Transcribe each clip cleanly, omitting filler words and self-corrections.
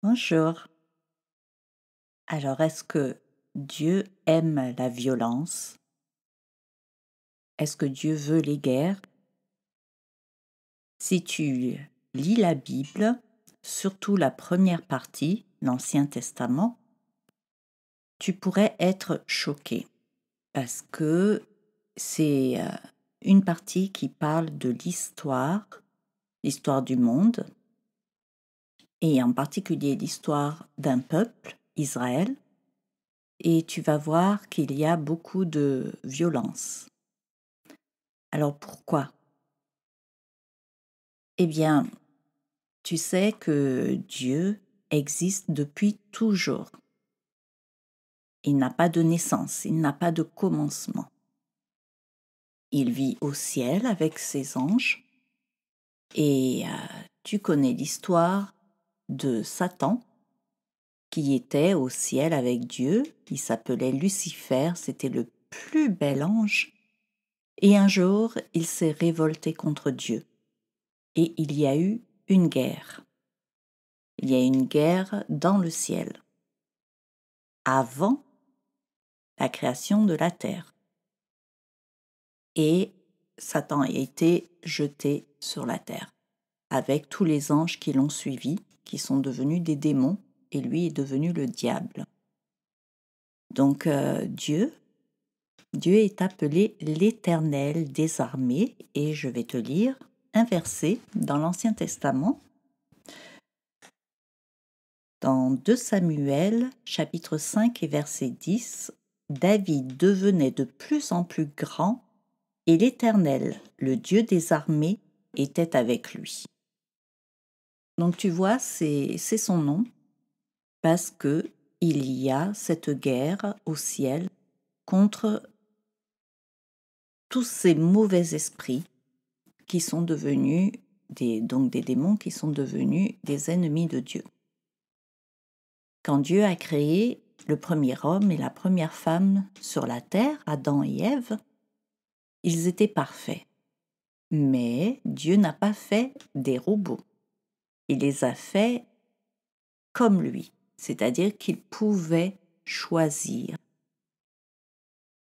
Bonjour. Alors, est-ce que Dieu aime la violence? Est-ce que Dieu veut les guerres? Si tu lis la Bible, surtout la première partie, l'Ancien Testament, tu pourrais être choqué parce que c'est une partie qui parle de l'histoire du monde, et en particulier l'histoire d'un peuple, Israël, et tu vas voir qu'il y a beaucoup de violence. Alors pourquoi? Eh bien, tu sais que Dieu existe depuis toujours. Il n'a pas de naissance, il n'a pas de commencement. Il vit au ciel avec ses anges et tu connais l'histoire de Satan qui était au ciel avec Dieu. Il s'appelait Lucifer, c'était le plus bel ange. Et un jour, il s'est révolté contre Dieu. Et il y a eu une guerre. Il y a une guerre dans le ciel, avant la création de la terre. Et Satan a été jeté sur la terre, avec tous les anges qui l'ont suivi, qui sont devenus des démons, et lui est devenu le diable. Donc Dieu est appelé l'Éternel des armées, et je vais te lire un verset dans l'Ancien Testament, dans 2 Samuel, chapitre 5 et verset 10, David devenait de plus en plus grand et l'Éternel, le Dieu des armées, était avec lui. Donc tu vois, c'est son nom parce que il y a cette guerre au ciel contre tous ces mauvais esprits qui sont devenus des démons qui sont devenus des ennemis de Dieu. Quand Dieu a créé le premier homme et la première femme sur la terre, Adam et Ève, ils étaient parfaits. Mais Dieu n'a pas fait des robots. Il les a faits comme lui, c'est-à-dire qu'ils pouvaient choisir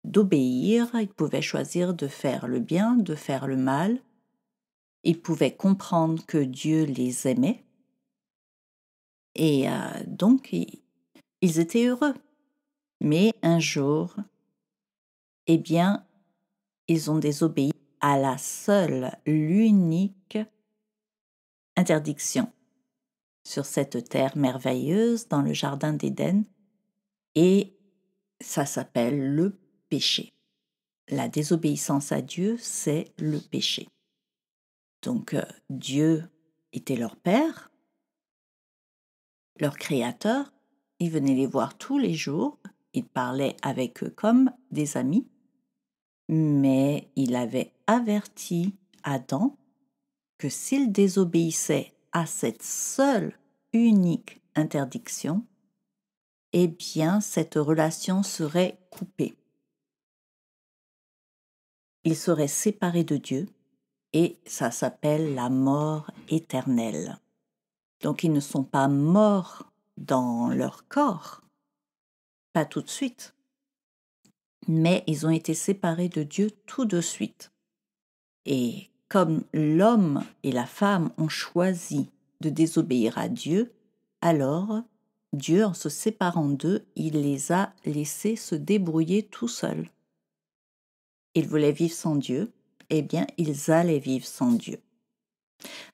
d'obéir, ils pouvaient choisir de faire le bien, de faire le mal, ils pouvaient comprendre que Dieu les aimait, et donc ils étaient heureux. Mais un jour, eh bien, ils ont désobéi à l'unique interdiction sur cette terre merveilleuse dans le jardin d'Éden, et ça s'appelle le péché. La désobéissance à Dieu, c'est le péché. Donc Dieu était leur père, leur créateur, il venait les voir tous les jours, il parlait avec eux comme des amis, mais il avait averti Adam que s'il désobéissait à cette seule, unique interdiction, eh bien cette relation serait coupée. Il serait séparé de Dieu, et ça s'appelle la mort éternelle. Donc ils ne sont pas morts dans leur corps, pas tout de suite, mais ils ont été séparés de Dieu tout de suite. Et comme l'homme et la femme ont choisi de désobéir à Dieu, alors Dieu, en se séparant d'eux, il les a laissés se débrouiller tout seuls. Ils voulaient vivre sans Dieu, eh bien ils allaient vivre sans Dieu.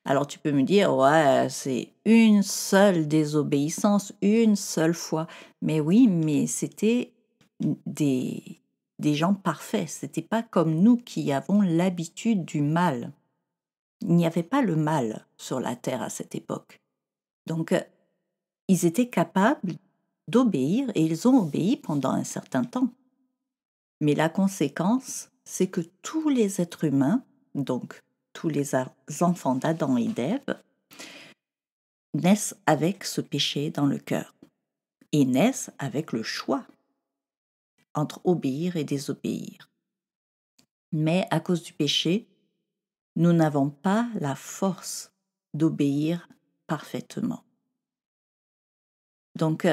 Alors tu peux me dire, ouais, c'est une seule désobéissance, une seule fois. Mais oui, mais c'était des, des gens parfaits. C'était pas comme nous qui avons l'habitude du mal. Il n'y avait pas le mal sur la terre à cette époque. Donc, ils étaient capables d'obéir, et ils ont obéi pendant un certain temps. Mais la conséquence, c'est que tous les êtres humains, donc tous les enfants d'Adam et d'Ève, naissent avec ce péché dans le cœur et naissent avec le choix entre obéir et désobéir. Mais à cause du péché, nous n'avons pas la force d'obéir parfaitement. Donc,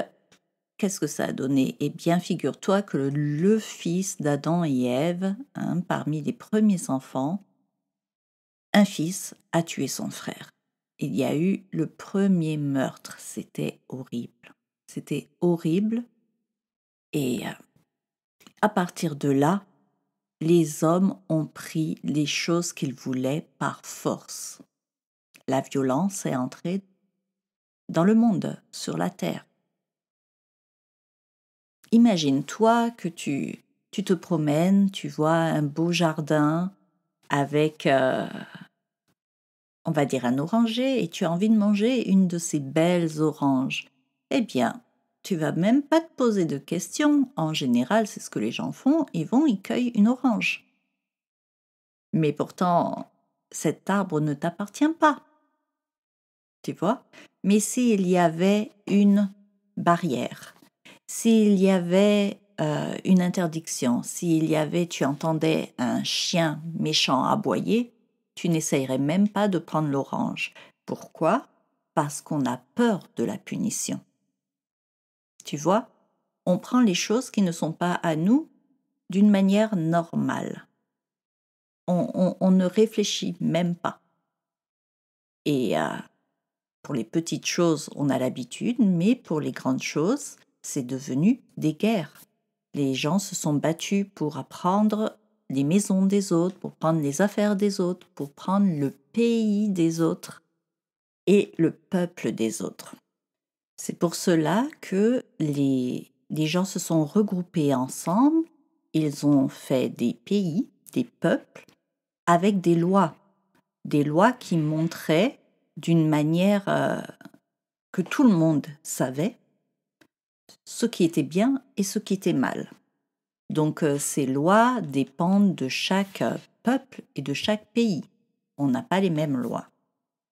qu'est-ce que ça a donné? Eh bien, figure-toi que le fils d'Adam et Ève, parmi les premiers enfants, un fils a tué son frère. Il y a eu le premier meurtre. C'était horrible. C'était horrible. Et à partir de là, les hommes ont pris les choses qu'ils voulaient par force. La violence est entrée dans le monde, sur la terre. Imagine-toi que tu te promènes, tu vois un beau jardin avec, on va dire, un oranger et tu as envie de manger une de ces belles oranges. Eh bien, tu vas même pas te poser de questions. En général, c'est ce que les gens font, ils cueillent une orange. Mais pourtant, cet arbre ne t'appartient pas, tu vois. Mais s'il y avait une barrière, s'il y avait une interdiction, tu entendais un chien méchant aboyer, tu n'essayerais même pas de prendre l'orange. Pourquoi? Parce qu'on a peur de la punition. Tu vois, on prend les choses qui ne sont pas à nous d'une manière normale. On ne réfléchit même pas. Et pour les petites choses, on a l'habitude, mais pour les grandes choses, c'est devenu des guerres. Les gens se sont battus pour prendre les maisons des autres, pour prendre les affaires des autres, pour prendre le pays des autres et le peuple des autres. C'est pour cela que les gens se sont regroupés ensemble, ils ont fait des pays, des peuples, avec des lois qui montraient d'une manière que tout le monde savait ce qui était bien et ce qui était mal. Donc ces lois dépendent de chaque peuple et de chaque pays. On n'a pas les mêmes lois.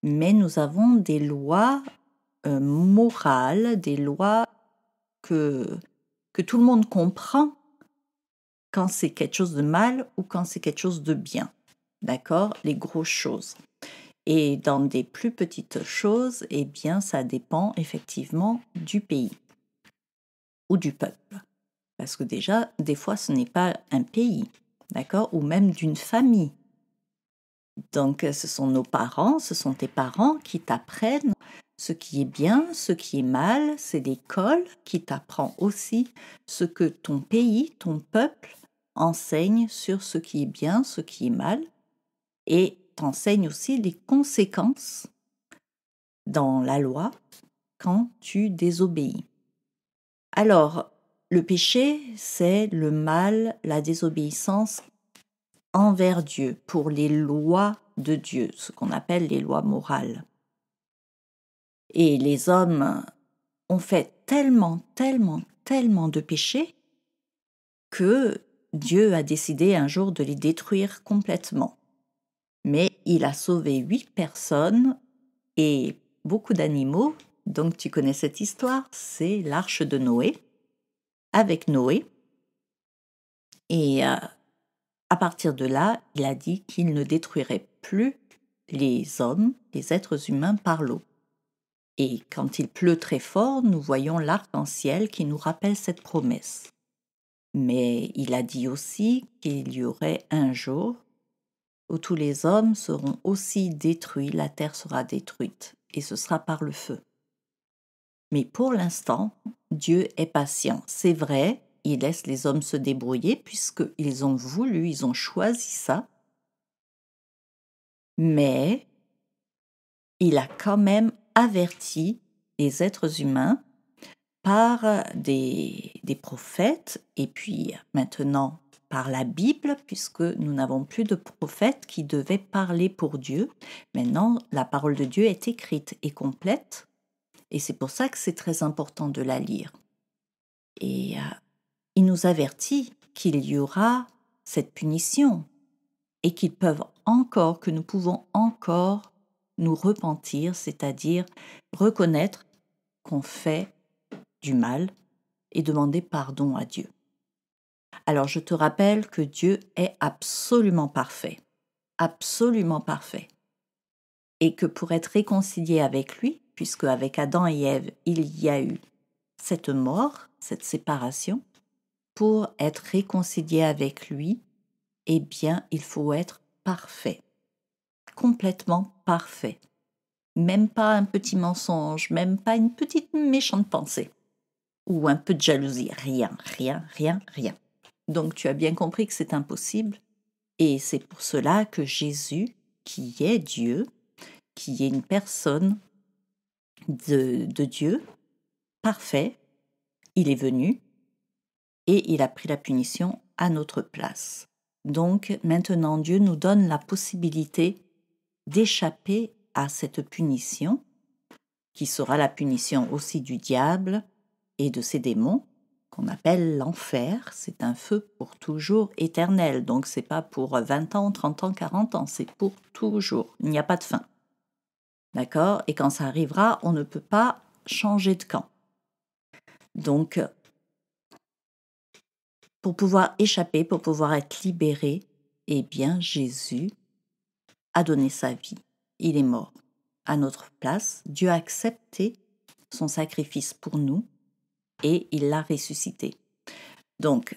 Mais nous avons des lois morales, des lois que tout le monde comprend quand c'est quelque chose de mal ou quand c'est quelque chose de bien. D'accord? Les grosses choses. Et dans des plus petites choses, eh bien, ça dépend effectivement du pays ou du peuple. Parce que déjà, des fois, ce n'est pas un pays, d'accord? Ou même d'une famille. Donc, ce sont nos parents, ce sont tes parents qui t'apprennent ce qui est bien, ce qui est mal. C'est l'école qui t'apprend aussi ce que ton pays, ton peuple enseigne sur ce qui est bien, ce qui est mal. Et t'enseigne aussi les conséquences dans la loi quand tu désobéis. Alors, le péché, c'est le mal, la désobéissance envers Dieu, pour les lois de Dieu, ce qu'on appelle les lois morales. Et les hommes ont fait tellement de péchés que Dieu a décidé un jour de les détruire complètement. Mais il a sauvé 8 personnes et beaucoup d'animaux. Donc tu connais cette histoire, c'est l'arche de Noé, avec Noé. Et à partir de là, il a dit qu'il ne détruirait plus les hommes, les êtres humains par l'eau. Et quand il pleut très fort, nous voyons l'arc-en-ciel qui nous rappelle cette promesse. Mais il a dit aussi qu'il y aurait un jour où tous les hommes seront aussi détruits, la terre sera détruite, et ce sera par le feu. Mais pour l'instant, Dieu est patient. C'est vrai, il laisse les hommes se débrouiller puisqu'ils ont voulu, ils ont choisi ça. Mais il a quand même averti les êtres humains par des prophètes et puis maintenant par la Bible, puisque nous n'avons plus de prophètes qui devaient parler pour Dieu. Maintenant, la parole de Dieu est écrite et complète, et c'est pour ça que c'est très important de la lire. Et il nous avertit qu'il y aura cette punition et que nous pouvons encore nous repentir, c'est-à-dire reconnaître qu'on fait du mal et demander pardon à Dieu. Alors je te rappelle que Dieu est absolument parfait, et que pour être réconcilié avec lui, puisque avec Adam et Ève, il y a eu cette mort, cette séparation, pour être réconcilié avec lui, eh bien, il faut être parfait, complètement parfait. Même pas un petit mensonge, même pas une petite méchante pensée, ou un peu de jalousie, rien, rien, rien, rien. Donc tu as bien compris que c'est impossible, et c'est pour cela que Jésus, qui est Dieu, qui est une personne de Dieu, parfait, il est venu, et il a pris la punition à notre place. Donc maintenant Dieu nous donne la possibilité d'échapper à cette punition, qui sera la punition aussi du diable et de ses démons, qu'on appelle l'enfer. C'est un feu pour toujours éternel, donc c'est pas pour 20 ans, 30 ans, 40 ans, c'est pour toujours, il n'y a pas de fin. D'accord? Et quand ça arrivera, on ne peut pas changer de camp. Donc, pour pouvoir échapper, pour pouvoir être libéré, eh bien, Jésus a donné sa vie. Il est mort à notre place. Dieu a accepté son sacrifice pour nous et il l'a ressuscité. Donc,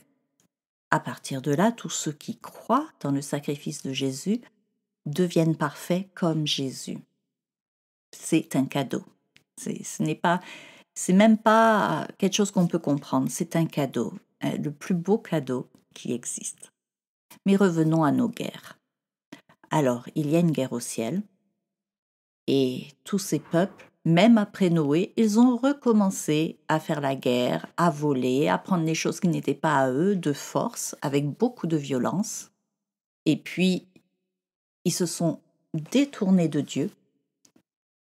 à partir de là, tous ceux qui croient dans le sacrifice de Jésus deviennent parfaits comme Jésus. C'est un cadeau. C'est même pas quelque chose qu'on peut comprendre. C'est un cadeau, le plus beau cadeau qui existe. Mais revenons à nos guerres. Alors, il y a une guerre au ciel, et tous ces peuples, même après Noé, ils ont recommencé à faire la guerre, à voler, à prendre les choses qui n'étaient pas à eux, de force, avec beaucoup de violence. Et puis, ils se sont détournés de Dieu.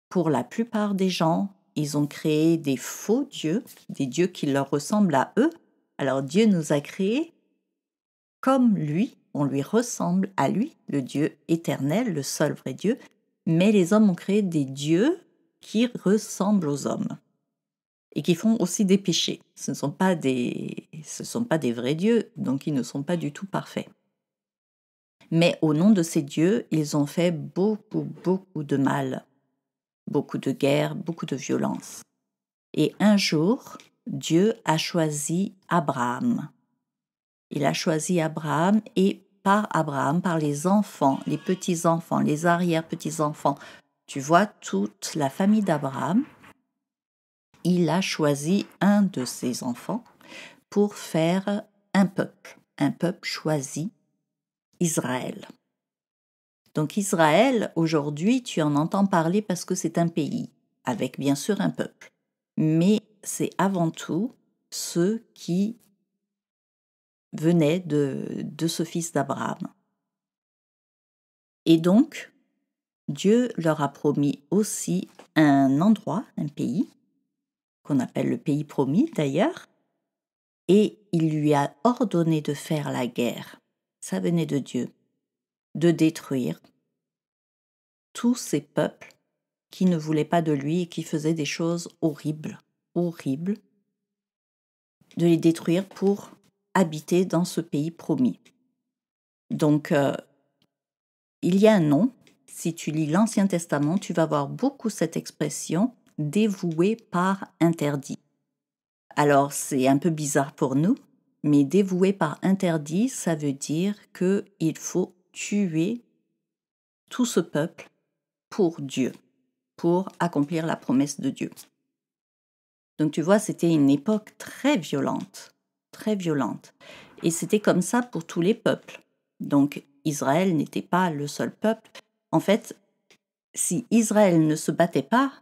Pour la plupart des gens, ils ont créé des faux dieux, des dieux qui leur ressemblent à eux. Alors Dieu nous a créés comme lui, on lui ressemble à lui, le Dieu éternel, le seul vrai Dieu, mais les hommes ont créé des dieux qui ressemblent aux hommes et qui font aussi des péchés. Ce ne sont pas des vrais dieux, donc ils ne sont pas du tout parfaits. Mais au nom de ces dieux, ils ont fait beaucoup, beaucoup de mal, beaucoup de guerre, beaucoup de violence. Et un jour, Dieu a choisi Abraham. Il a choisi Abraham et par Abraham, par les enfants, les petits-enfants, les arrière-petits-enfants, tu vois, toute la famille d'Abraham, il a choisi un de ses enfants pour faire un peuple choisi, Israël. Donc Israël, aujourd'hui, tu en entends parler parce que c'est un pays, avec bien sûr un peuple. Mais c'est avant tout ceux qui venaient de ce fils d'Abraham. Et donc, Dieu leur a promis aussi un endroit, un pays, qu'on appelle le pays promis d'ailleurs, et il lui a ordonné de faire la guerre. Ça venait de Dieu, de détruire tous ces peuples qui ne voulaient pas de lui et qui faisaient des choses horribles, horribles, de les détruire pour habiter dans ce pays promis. Donc, il y a un nom. Si tu lis l'Ancien Testament, tu vas voir beaucoup cette expression « dévoué par interdit ». Alors, c'est un peu bizarre pour nous, mais dévoué par interdit, ça veut dire qu'il faut tuer tout ce peuple pour Dieu, pour accomplir la promesse de Dieu. Donc tu vois, c'était une époque très violente, très violente. Et c'était comme ça pour tous les peuples. Donc Israël n'était pas le seul peuple. En fait, si Israël ne se battait pas,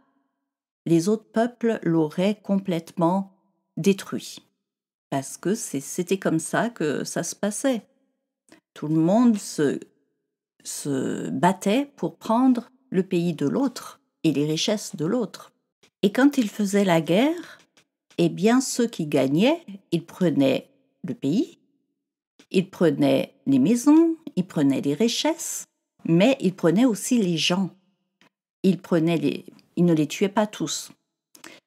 les autres peuples l'auraient complètement détruit. Parce que c'était comme ça que ça se passait. Tout le monde se battait pour prendre le pays de l'autre et les richesses de l'autre. Et quand ils faisaient la guerre, eh bien ceux qui gagnaient, ils prenaient le pays, ils prenaient les maisons, ils prenaient les richesses, mais ils prenaient aussi les gens. Ils ne les tuaient pas tous.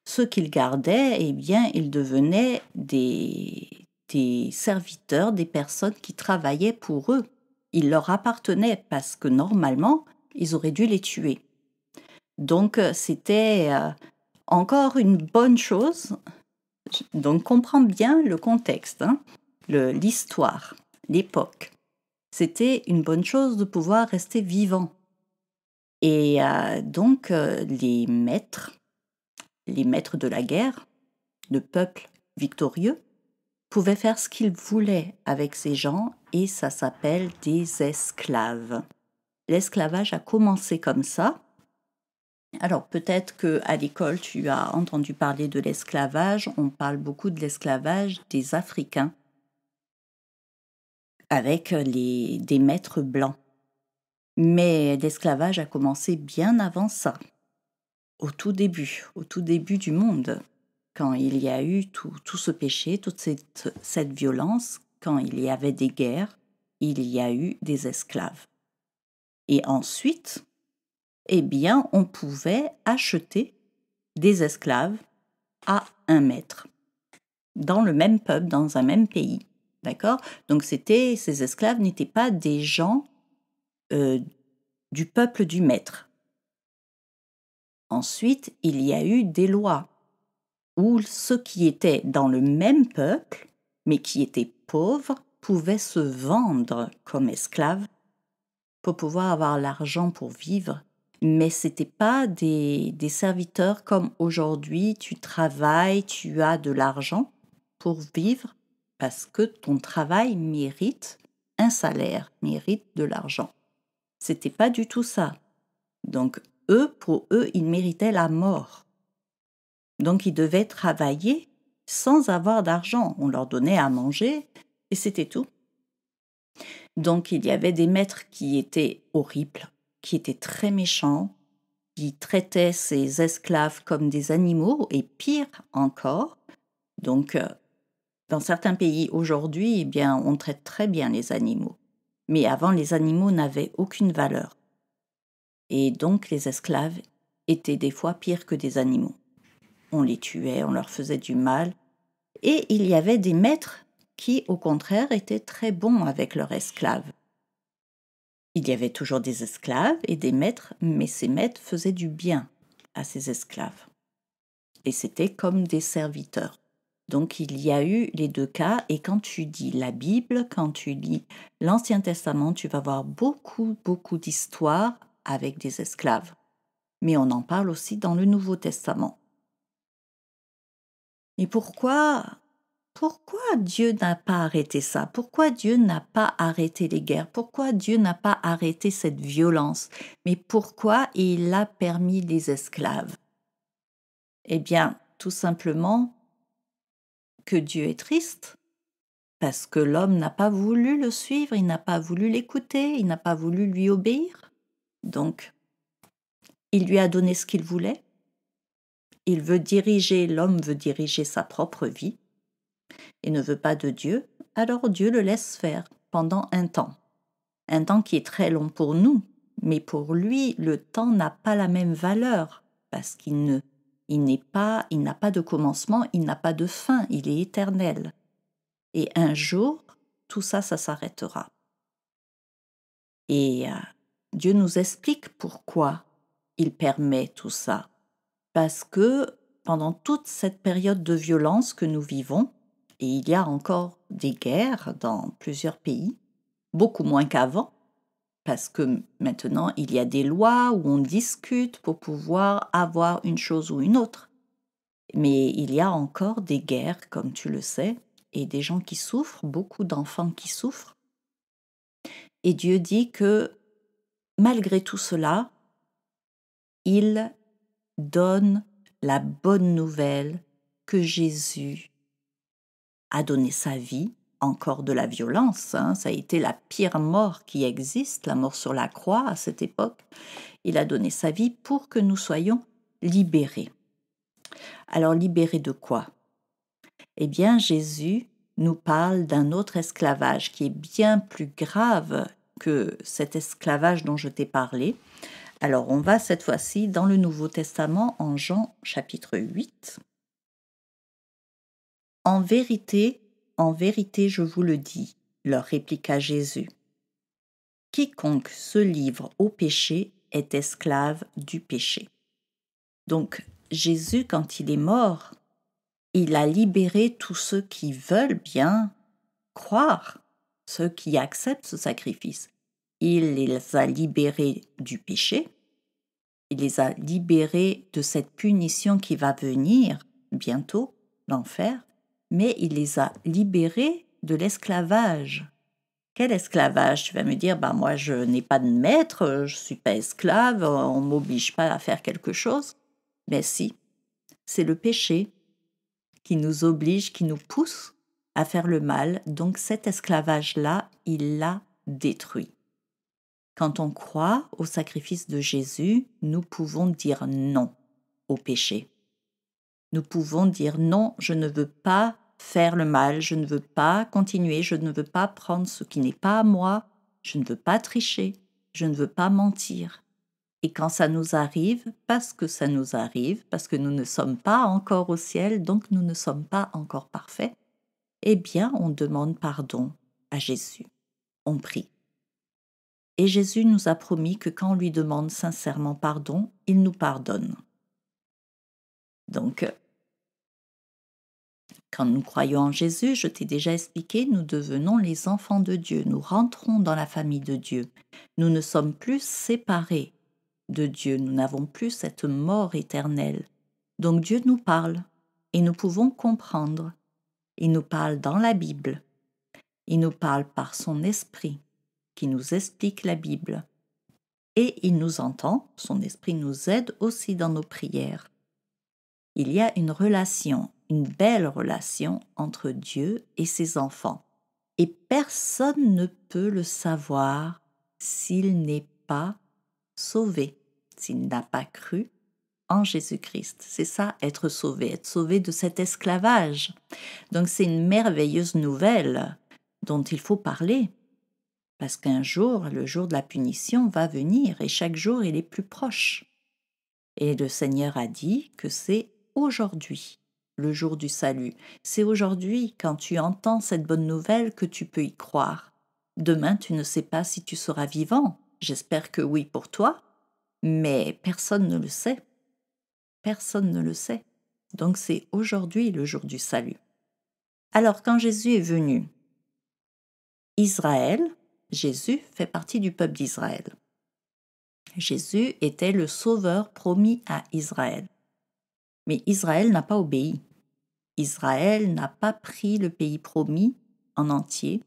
Ceux qu'ils gardaient, eh bien, ils devenaient des serviteurs, des personnes qui travaillaient pour eux. Ils leur appartenaient parce que normalement, ils auraient dû les tuer. Donc, c'était encore une bonne chose Donc comprends bien le contexte, hein, l'histoire, l'époque. C'était une bonne chose de pouvoir rester vivant. Et donc les maîtres de la guerre, le peuple victorieux, pouvaient faire ce qu'ils voulaient avec ces gens et ça s'appelle des esclaves. L'esclavage a commencé comme ça. Alors peut-être qu'à l'école, tu as entendu parler de l'esclavage. On parle beaucoup de l'esclavage des Africains avec des maîtres blancs. Mais l'esclavage a commencé bien avant ça, au tout début du monde, quand il y a eu tout ce péché, toute cette violence, quand il y avait des guerres, il y a eu des esclaves. Et ensuite, eh bien, on pouvait acheter des esclaves à un maître, dans le même peuple, dans un même pays. D'accord? Donc ces esclaves n'étaient pas des gens du peuple du maître. Ensuite, il y a eu des lois où ceux qui étaient dans le même peuple, mais qui étaient pauvres, pouvaient se vendre comme esclaves pour pouvoir avoir l'argent pour vivre. Mais ce n'étaient pas des serviteurs comme aujourd'hui, tu travailles, tu as de l'argent pour vivre parce que ton travail mérite un salaire, mérite de l'argent. C'était pas du tout ça. Donc pour eux, ils méritaient la mort. Donc ils devaient travailler sans avoir d'argent. On leur donnait à manger et c'était tout. Donc il y avait des maîtres qui étaient horribles, qui étaient très méchants, qui traitaient ces esclaves comme des animaux et pire encore. Donc dans certains pays aujourd'hui, eh bien, on traite très bien les animaux. Mais avant, les animaux n'avaient aucune valeur. Et donc les esclaves étaient des fois pires que des animaux. On les tuait, on leur faisait du mal. Et il y avait des maîtres qui, au contraire, étaient très bons avec leurs esclaves. Il y avait toujours des esclaves et des maîtres, mais ces maîtres faisaient du bien à ces esclaves. Et c'était comme des serviteurs. Donc il y a eu les deux cas, et quand tu lis la Bible, quand tu lis l'Ancien Testament, tu vas voir beaucoup d'histoires avec des esclaves. Mais on en parle aussi dans le Nouveau Testament. Et pourquoi Dieu n'a pas arrêté ça? Pourquoi Dieu n'a pas arrêté les guerres? Pourquoi Dieu n'a pas arrêté cette violence? Mais pourquoi il a permis les esclaves? Eh bien, tout simplement que Dieu est triste, parce que l'homme n'a pas voulu le suivre, il n'a pas voulu l'écouter, il n'a pas voulu lui obéir. Donc, il lui a donné ce qu'il voulait. L'homme veut diriger sa propre vie et ne veut pas de Dieu, alors Dieu le laisse faire pendant un temps. Un temps qui est très long pour nous, mais pour lui, le temps n'a pas la même valeur, parce qu'il n'a pas de commencement, il n'a pas de fin, il est éternel. Et un jour, tout ça, ça s'arrêtera. Et Dieu nous explique pourquoi il permet tout ça. Parce que pendant toute cette période de violence que nous vivons, et il y a encore des guerres dans plusieurs pays, beaucoup moins qu'avant, parce que maintenant il y a des lois où on discute pour pouvoir avoir une chose ou une autre. Mais il y a encore des guerres, comme tu le sais, et des gens qui souffrent, beaucoup d'enfants qui souffrent. Et Dieu dit que malgré tout cela, il donne la bonne nouvelle que Jésus a donné sa vie, encore de la violence, hein, ça a été la pire mort qui existe, la mort sur la croix à cette époque. Il a donné sa vie pour que nous soyons libérés. Alors libérés de quoi? Eh bien, Jésus nous parle d'un autre esclavage qui est bien plus grave que cet esclavage dont je t'ai parlé. Alors, on va cette fois-ci dans le Nouveau Testament, en Jean chapitre 8. En vérité, je vous le dis, leur répliqua Jésus. Quiconque se livre au péché est esclave du péché. Donc, Jésus, quand il est mort, il a libéré tous ceux qui veulent bien croire, ceux qui acceptent ce sacrifice. Il les a libérés du péché, il les a libérés de cette punition qui va venir bientôt, l'enfer, mais il les a libérés de l'esclavage. Quel esclavage? Tu vas me dire, bah moi je n'ai pas de maître, je ne suis pas esclave, on ne m'oblige pas à faire quelque chose. Mais si, c'est le péché qui nous oblige, qui nous pousse à faire le mal. Donc cet esclavage-là, il l'a détruit. Quand on croit au sacrifice de Jésus, nous pouvons dire non au péché. Nous pouvons dire non, je ne veux pas faire le mal, je ne veux pas continuer, je ne veux pas prendre ce qui n'est pas à moi, je ne veux pas tricher, je ne veux pas mentir. Et quand ça nous arrive, parce que ça nous arrive, parce que nous ne sommes pas encore au ciel, donc nous ne sommes pas encore parfaits, eh bien on demande pardon à Jésus, on prie. Et Jésus nous a promis que quand on lui demande sincèrement pardon, il nous pardonne. Donc, quand nous croyons en Jésus, je t'ai déjà expliqué, nous devenons les enfants de Dieu, nous rentrons dans la famille de Dieu. Nous ne sommes plus séparés de Dieu, nous n'avons plus cette mort éternelle. Donc Dieu nous parle et nous pouvons comprendre. Il nous parle dans la Bible. Il nous parle par son esprit qui nous explique la Bible. Et il nous entend, son esprit nous aide aussi dans nos prières. Il y a une relation, une belle relation entre Dieu et ses enfants. Et personne ne peut le savoir s'il n'est pas sauvé, s'il n'a pas cru en Jésus-Christ. C'est ça, être sauvé de cet esclavage. Donc c'est une merveilleuse nouvelle dont il faut parler. Parce qu'un jour, le jour de la punition va venir et chaque jour il est plus proche. Et le Seigneur a dit que c'est aujourd'hui, le jour du salut. C'est aujourd'hui, quand tu entends cette bonne nouvelle, que tu peux y croire. Demain, tu ne sais pas si tu seras vivant. J'espère que oui pour toi, mais personne ne le sait. Personne ne le sait. Donc c'est aujourd'hui le jour du salut. Alors quand Jésus est venu, Israël, Jésus fait partie du peuple d'Israël. Jésus était le sauveur promis à Israël. Mais Israël n'a pas obéi. Israël n'a pas pris le pays promis en entier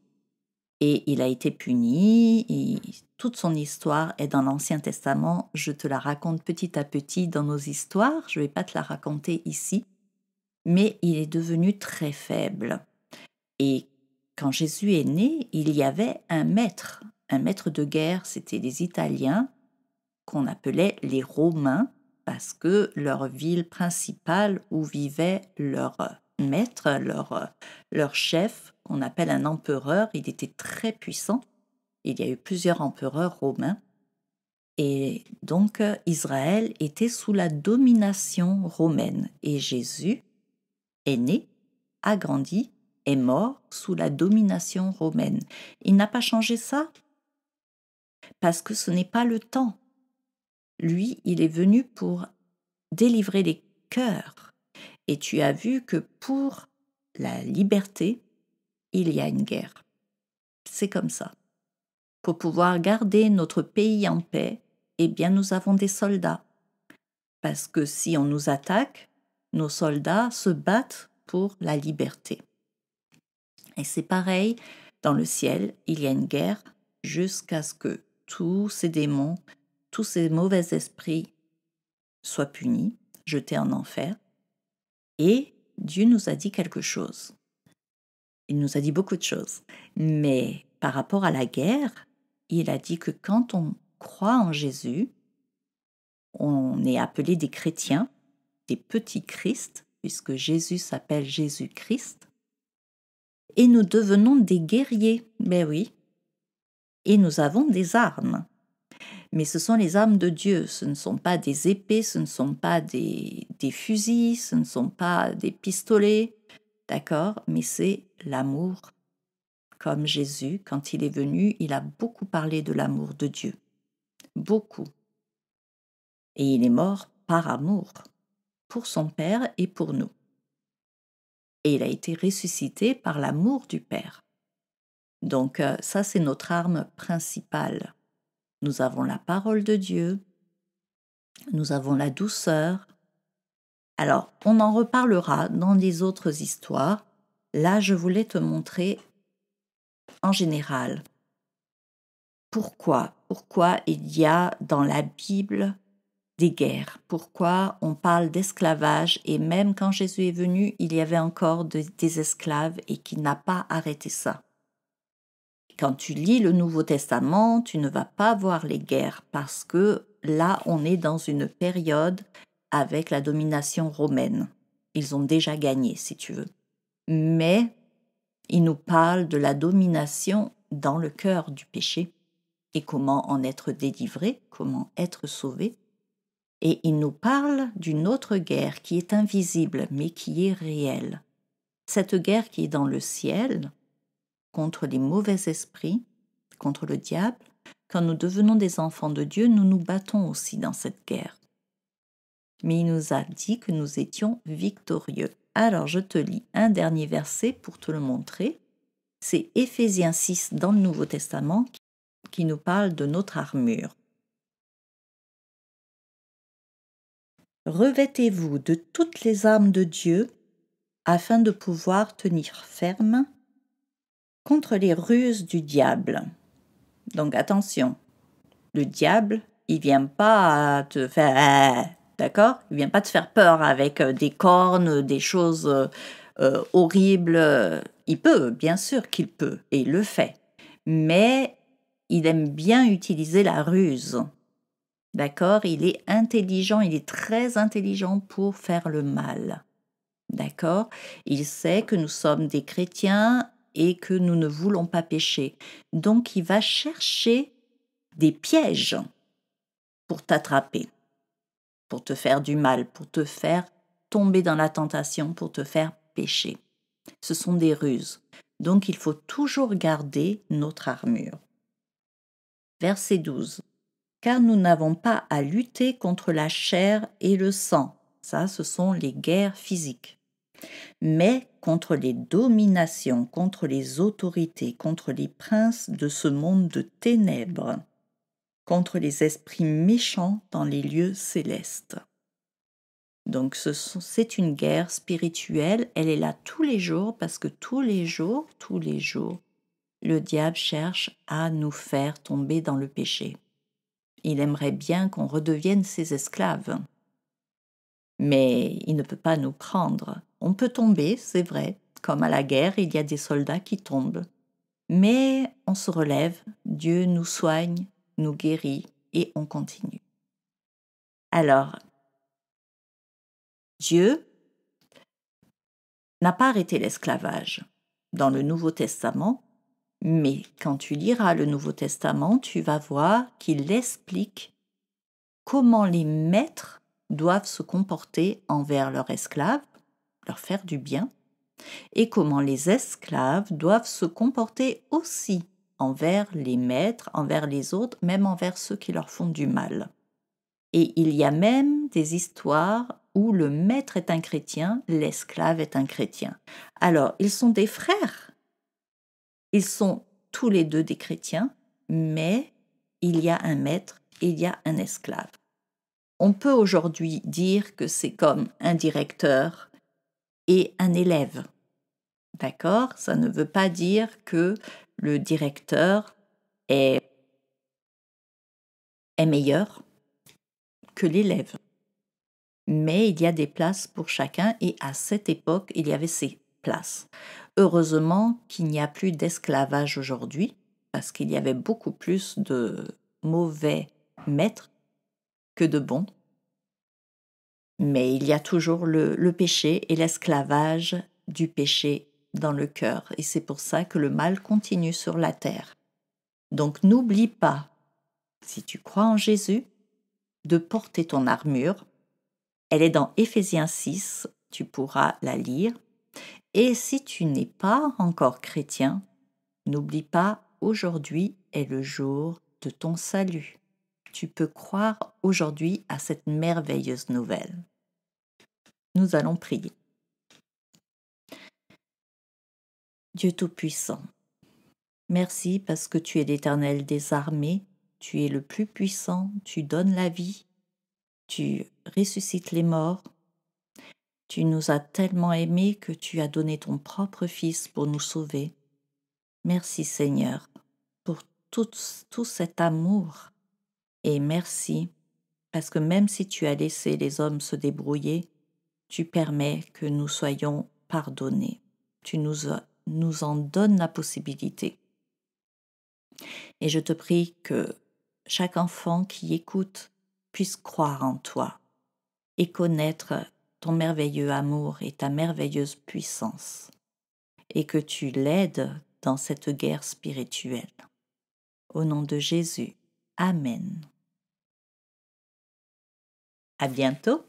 et il a été puni et toute son histoire est dans l'Ancien Testament. Je te la raconte petit à petit dans nos histoires, je ne vais pas te la raconter ici, mais il est devenu très faible. Et quand Jésus est né, il y avait un maître de guerre, c'était les Italiens qu'on appelait les Romains, parce que leur ville principale où vivait leur maître, leur chef, qu'on appelle un empereur, il était très puissant. Il y a eu plusieurs empereurs romains. Et donc Israël était sous la domination romaine. Et Jésus est né, a grandi, est mort sous la domination romaine. Il n'a pas changé ça parce que ce n'est pas le temps. Lui, il est venu pour délivrer les cœurs. Et tu as vu que pour la liberté, il y a une guerre. C'est comme ça. Pour pouvoir garder notre pays en paix, eh bien nous avons des soldats. Parce que si on nous attaque, nos soldats se battent pour la liberté. Et c'est pareil, dans le ciel, il y a une guerre jusqu'à ce que tous ces démons, tous ces mauvais esprits soient punis, jetés en enfer. Et Dieu nous a dit quelque chose. Il nous a dit beaucoup de choses. Mais par rapport à la guerre, il a dit que quand on croit en Jésus, on est appelé des chrétiens, des petits Christ, puisque Jésus s'appelle Jésus-Christ. Et nous devenons des guerriers. Ben oui. Et nous avons des armes. Mais ce sont les armes de Dieu, ce ne sont pas des épées, ce ne sont pas des fusils, ce ne sont pas des pistolets, d'accord? Mais c'est l'amour. Comme Jésus, quand il est venu, il a beaucoup parlé de l'amour de Dieu. Beaucoup. Et il est mort par amour, pour son Père et pour nous. et il a été ressuscité par l'amour du Père. Donc ça, c'est notre arme principale. Nous avons la parole de Dieu, nous avons la douceur. Alors, on en reparlera dans des autres histoires. Là, je voulais te montrer en général pourquoi il y a dans la Bible des guerres, pourquoi on parle d'esclavage, et même quand Jésus est venu, il y avait encore des esclaves et qu'il n'a pas arrêté ça. Quand tu lis le Nouveau Testament, tu ne vas pas voir les guerres parce que là, on est dans une période avec la domination romaine. Ils ont déjà gagné, si tu veux. Mais il nous parle de la domination dans le cœur du péché et comment en être délivré, comment être sauvé. Et il nous parle d'une autre guerre qui est invisible, mais qui est réelle. Cette guerre qui est dans le ciel, contre les mauvais esprits, contre le diable. Quand nous devenons des enfants de Dieu, nous nous battons aussi dans cette guerre. Mais il nous a dit que nous étions victorieux. Alors je te lis un dernier verset pour te le montrer. C'est Éphésiens 6 dans le Nouveau Testament qui nous parle de notre armure. Revêtez-vous de toutes les armes de Dieu afin de pouvoir tenir ferme contre les ruses du diable. Donc attention, le diable, il vient pas te faire... D'accord? Il vient pas te faire peur avec des cornes, des choses horribles. Il peut, bien sûr qu'il peut, et il le fait. Mais il aime bien utiliser la ruse. D'accord? Il est intelligent, il est très intelligent pour faire le mal. D'accord? Il sait que nous sommes des chrétiens et que nous ne voulons pas pécher. Donc il va chercher des pièges pour t'attraper, pour te faire du mal, pour te faire tomber dans la tentation, pour te faire pécher. Ce sont des ruses. Donc il faut toujours garder notre armure. Verset 12. Car nous n'avons pas à lutter contre la chair et le sang. Ça, ce sont les guerres physiques. Mais contre les dominations, contre les autorités, contre les princes de ce monde de ténèbres, contre les esprits méchants dans les lieux célestes. Donc c'est une guerre spirituelle, elle est là tous les jours parce que tous les jours, le diable cherche à nous faire tomber dans le péché. Il aimerait bien qu'on redevienne ses esclaves. Mais il ne peut pas nous prendre. On peut tomber, c'est vrai, comme à la guerre, il y a des soldats qui tombent. Mais on se relève, Dieu nous soigne, nous guérit et on continue. Alors, Dieu n'a pas arrêté l'esclavage dans le Nouveau Testament, mais quand tu liras le Nouveau Testament, tu vas voir qu'il explique comment les maîtres doivent se comporter envers leurs esclaves, leur faire du bien, et comment les esclaves doivent se comporter aussi envers les maîtres, envers les autres, même envers ceux qui leur font du mal. Et il y a même des histoires où le maître est un chrétien, l'esclave est un chrétien. Alors, ils sont des frères, ils sont tous les deux des chrétiens, mais il y a un maître et il y a un esclave. On peut aujourd'hui dire que c'est comme un directeur et un élève. D'accord? Ça ne veut pas dire que le directeur est meilleur que l'élève. Mais il y a des places pour chacun et à cette époque, il y avait ces places. Heureusement qu'il n'y a plus d'esclavage aujourd'hui parce qu'il y avait beaucoup plus de mauvais maîtres que de bons. Mais il y a toujours le péché et l'esclavage du péché dans le cœur. Et c'est pour ça que le mal continue sur la terre. Donc n'oublie pas, si tu crois en Jésus, de porter ton armure. Elle est dans Éphésiens 6, tu pourras la lire. Et si tu n'es pas encore chrétien, n'oublie pas, aujourd'hui est le jour de ton salut. Tu peux croire aujourd'hui à cette merveilleuse nouvelle. Nous allons prier. Dieu Tout-Puissant, merci parce que tu es l'Éternel des armées, tu es le plus puissant, tu donnes la vie, tu ressuscites les morts. Tu nous as tellement aimés que tu as donné ton propre Fils pour nous sauver. Merci Seigneur pour tout cet amour. Et merci parce que même si tu as laissé les hommes se débrouiller, tu permets que nous soyons pardonnés. Tu nous en donnes la possibilité. Et je te prie que chaque enfant qui écoute puisse croire en toi et connaître ton merveilleux amour et ta merveilleuse puissance, et que tu l'aides dans cette guerre spirituelle. Au nom de Jésus, Amen. À bientôt.